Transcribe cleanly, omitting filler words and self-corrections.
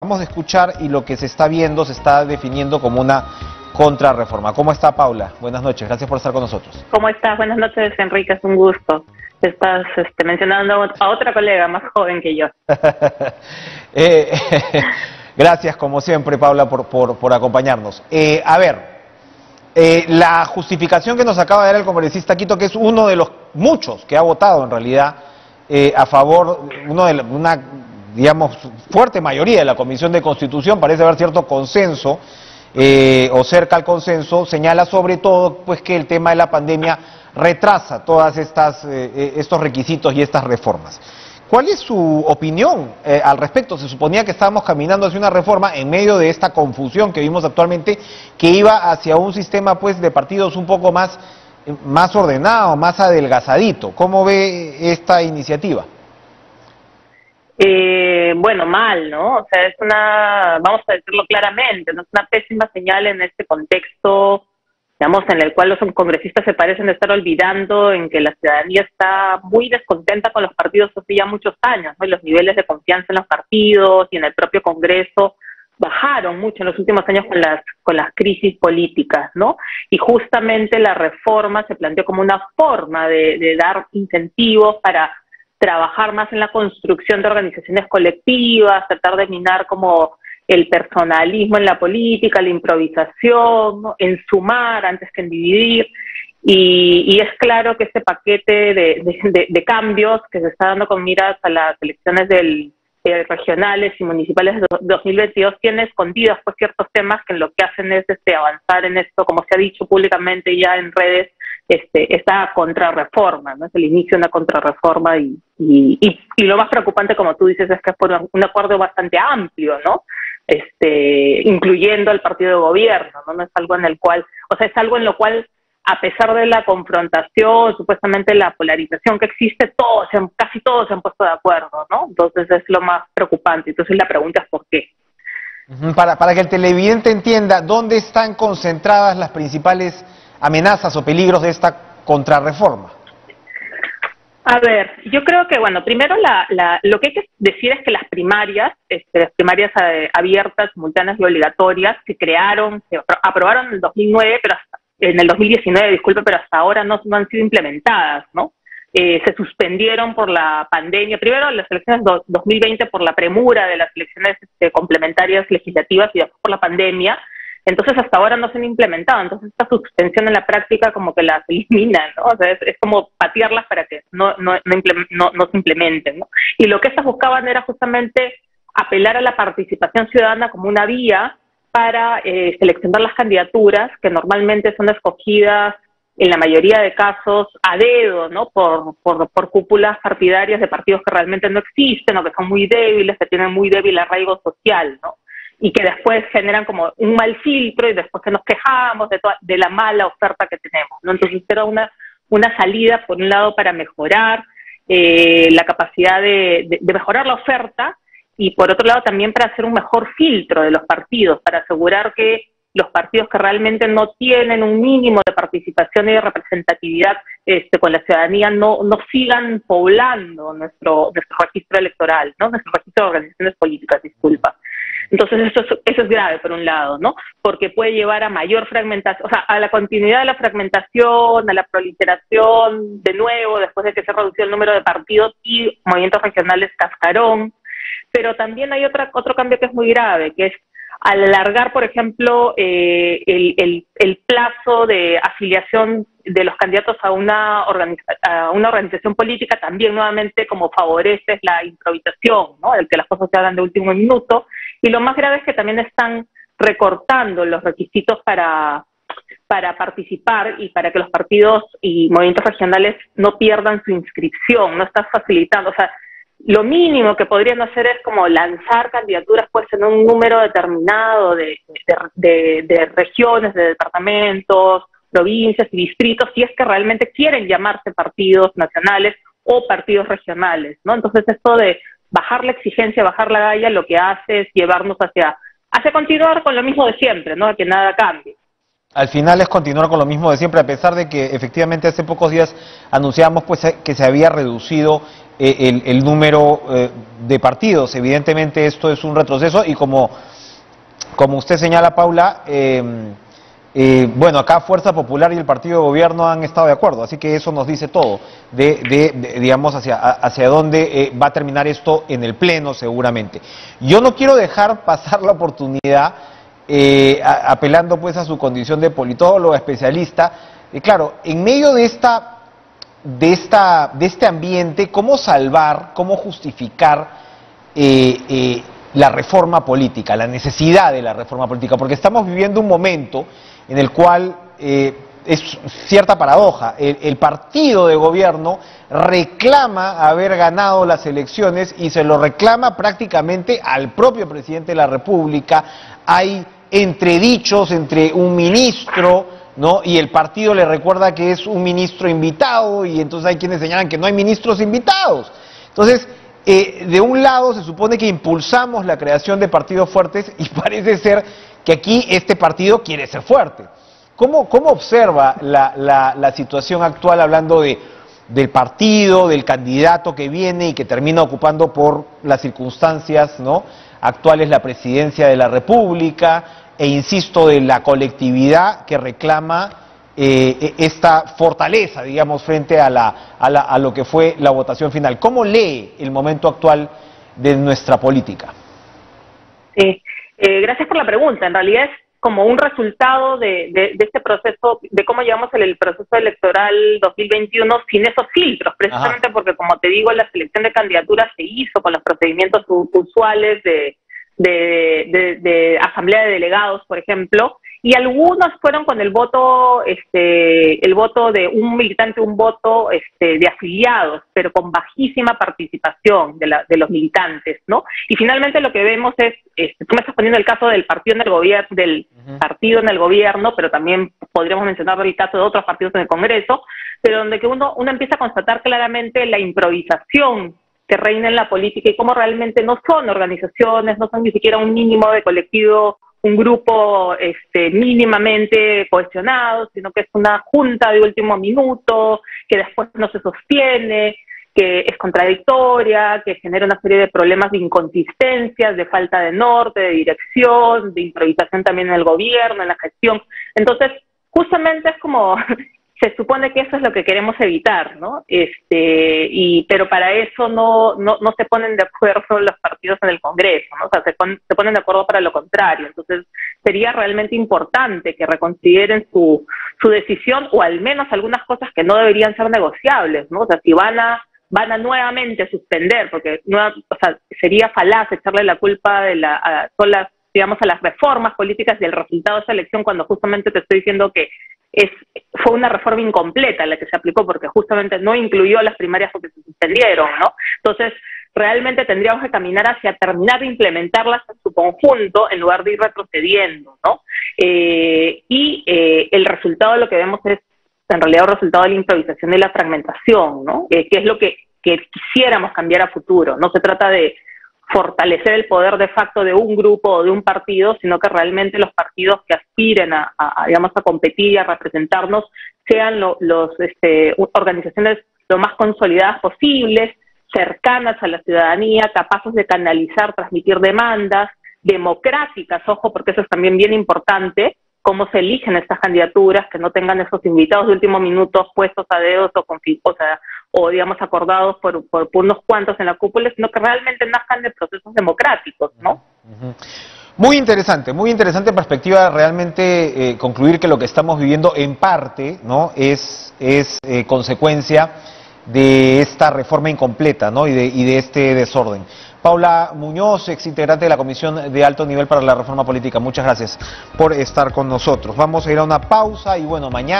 acabamos de escuchar y lo que se está viendo se está definiendo como una contrarreforma. ¿Cómo está, Paula? Buenas noches, gracias por estar con nosotros. ¿Cómo estás? Buenas noches, Enrique, es un gusto. Estás mencionando a otra colega más joven que yo. Gracias, como siempre, Paula, por acompañarnos. La justificación que nos acaba de dar el congresista Quito, que es uno de los muchos que ha votado en realidad a favor, una, digamos, fuerte mayoría de la Comisión de Constitución, parece haber cierto consenso, o cerca al consenso, señala sobre todo pues que el tema de la pandemia retrasa todas estos requisitos y estas reformas. ¿Cuál es su opinión al respecto? Se suponía que estábamos caminando hacia una reforma en medio de esta confusión que vimos actualmente, que iba hacia un sistema pues de partidos un poco más ordenado, más adelgazadito. ¿Cómo ve esta iniciativa? Bueno, mal, ¿no? O sea, vamos a decirlo claramente, ¿no? Es una pésima señal en este contexto, digamos, en el cual los congresistas se parecen estar olvidando en que la ciudadanía está muy descontenta con los partidos hace ya muchos años, ¿no? Y los niveles de confianza en los partidos y en el propio Congreso bajaron mucho en los últimos años con las crisis políticas, ¿no? Y justamente la reforma se planteó como una forma de dar incentivos para trabajar más en la construcción de organizaciones colectivas, tratar de minar como el personalismo en la política, la improvisación, ¿no? En sumar antes que en dividir, y es claro que este paquete de cambios que se está dando con miras a las elecciones regionales y municipales de 2022 tiene escondidos pues ciertos temas que lo que hacen es avanzar en esto, como se ha dicho públicamente ya en redes, esta contrarreforma, ¿no? Es el inicio de una contrarreforma y lo más preocupante, como tú dices, es que es por un acuerdo bastante amplio, ¿no? Incluyendo al partido de gobierno, ¿no? No es algo en el cual, o sea, es algo en lo cual, a pesar de la confrontación, supuestamente la polarización que existe, casi todos se han puesto de acuerdo, ¿no? Entonces es lo más preocupante. Entonces la pregunta es ¿por qué? Para que el televidente entienda, ¿dónde están concentradas las principales amenazas o peligros de esta contrarreforma? A ver, yo creo que, bueno, primero lo que hay que decir es que las primarias abiertas, simultáneas y obligatorias se aprobaron en el 2009, en el 2019, disculpe, pero hasta ahora no han sido implementadas, ¿no? Se suspendieron por la pandemia, primero las elecciones 2020 por la premura de las elecciones complementarias legislativas y después por la pandemia. Entonces hasta ahora no se han implementado, entonces esta suspensión en la práctica como que las elimina, ¿no? O sea, es como patearlas para que no se implementen, ¿no? Y lo que estas buscaban era justamente apelar a la participación ciudadana como una vía para seleccionar las candidaturas que normalmente son escogidas en la mayoría de casos a dedo, ¿no? Por cúpulas partidarias de partidos que realmente no existen o que son muy débiles, que tienen muy débil arraigo social, ¿no? Y que después generan como un mal filtro y después que nos quejamos de la mala oferta que tenemos, ¿no? Entonces era una salida, por un lado, para mejorar la capacidad de mejorar la oferta y por otro lado también para hacer un mejor filtro de los partidos, para asegurar que los partidos que realmente no tienen un mínimo de participación y de representatividad con la ciudadanía no sigan poblando nuestro registro electoral, ¿no? Nuestro registro de organizaciones políticas, disculpa. Entonces eso es grave, por un lado, ¿no? Porque puede llevar a mayor fragmentación, o sea, a la continuidad de la fragmentación, a la proliferación, de nuevo, después de que se redució el número de partidos y movimientos regionales cascarón. Pero también hay otro cambio que es muy grave, que es al alargar, por ejemplo, el plazo de afiliación de los candidatos a una organización política, también nuevamente como favorece la improvisación, ¿no? El que las cosas se hagan de último minuto. Y lo más grave es que también están recortando los requisitos para participar y para que los partidos y movimientos regionales no pierdan su inscripción, no están facilitando, o sea, lo mínimo que podrían hacer es como lanzar candidaturas pues en un número determinado de regiones, de departamentos, provincias y distritos, si es que realmente quieren llamarse partidos nacionales o partidos regionales, ¿no? Entonces esto de bajar la exigencia, bajar la galla, lo que hace es llevarnos hacia continuar con lo mismo de siempre, ¿no? A que nada cambie. Al final es continuar con lo mismo de siempre, a pesar de que efectivamente hace pocos días anunciábamos pues que se había reducido el número de partidos. Evidentemente esto es un retroceso y como usted señala, Paula, bueno, acá Fuerza Popular y el Partido de Gobierno han estado de acuerdo, así que eso nos dice todo digamos, hacia dónde va a terminar esto en el Pleno seguramente. Yo no quiero dejar pasar la oportunidad, apelando pues a su condición de politólogo, especialista, claro, en medio de este ambiente, ¿cómo salvar, cómo justificar la reforma política, la necesidad de la reforma política? Porque estamos viviendo un momento en el cual es cierta paradoja. El partido de gobierno reclama haber ganado las elecciones y se lo reclama prácticamente al propio presidente de la República. Hay entredichos entre un ministro, ¿no? Y el partido le recuerda que es un ministro invitado y entonces hay quienes señalan que no hay ministros invitados. Entonces, de un lado se supone que impulsamos la creación de partidos fuertes y parece ser que aquí este partido quiere ser fuerte. ¿Cómo observa la situación actual, hablando del partido, del candidato que viene y que termina ocupando por las circunstancias, ¿no?, actuales la presidencia de la República, e insisto, de la colectividad que reclama esta fortaleza, digamos, frente a lo que fue la votación final? ¿Cómo lee el momento actual de nuestra política? Sí, gracias por la pregunta. En realidad es como un resultado de este proceso, de cómo llevamos el proceso electoral 2021 sin esos filtros, precisamente. Ajá. Porque, como te digo, la selección de candidaturas se hizo con los procedimientos usuales de asamblea de delegados, por ejemplo, y algunos fueron con el voto de un militante, un voto de afiliados, pero con bajísima participación de los militantes, ¿no? Y finalmente lo que vemos es, tú me estás poniendo el caso del partido en el gobierno, partido en el gobierno, pero también podríamos mencionar el caso de otros partidos en el Congreso, pero donde que uno empieza a constatar claramente la improvisación que reina en la política y cómo realmente no son organizaciones, no son ni siquiera un mínimo de colectivo, un grupo mínimamente cohesionado, sino que es una junta de último minuto, que después no se sostiene, que es contradictoria, que genera una serie de problemas de inconsistencias, de falta de norte, de dirección, de improvisación también en el gobierno, en la gestión. Entonces, justamente es como... se supone que eso es lo que queremos evitar, ¿no? Pero para eso no se ponen de acuerdo los partidos en el Congreso, ¿no? O sea, se ponen de acuerdo para lo contrario. Entonces, sería realmente importante que reconsideren su decisión, o al menos algunas cosas que no deberían ser negociables, ¿no? O sea, si van a nuevamente suspender, porque sería falaz echarle la culpa a las reformas políticas del resultado de esa elección, cuando justamente te estoy diciendo que fue una reforma incompleta la que se aplicó, porque justamente no incluyó las primarias porque se suspendieron, ¿no? Entonces, realmente tendríamos que caminar hacia terminar de implementarlas en su conjunto en lugar de ir retrocediendo, ¿no? El resultado de lo que vemos es, en realidad, un resultado de la improvisación y la fragmentación, ¿no? Que es lo que quisiéramos cambiar a futuro. No se trata de fortalecer el poder de facto de un grupo o de un partido, sino que realmente los partidos que aspiren a competir y a representarnos sean organizaciones lo más consolidadas posibles, cercanas a la ciudadanía, capaces de canalizar, transmitir demandas, democráticas, ojo, porque eso es también bien importante, cómo se eligen estas candidaturas, que no tengan esos invitados de último minuto puestos a dedos o digamos acordados por unos cuantos en la cúpula, sino que realmente nazcan de procesos democráticos, ¿no? Muy interesante perspectiva, realmente concluir que lo que estamos viviendo en parte, ¿no?, es consecuencia de esta reforma incompleta, ¿no?, y de este desorden. Paula Muñoz, ex integrante de la Comisión de Alto Nivel para la Reforma Política, muchas gracias por estar con nosotros. Vamos a ir a una pausa y bueno, mañana...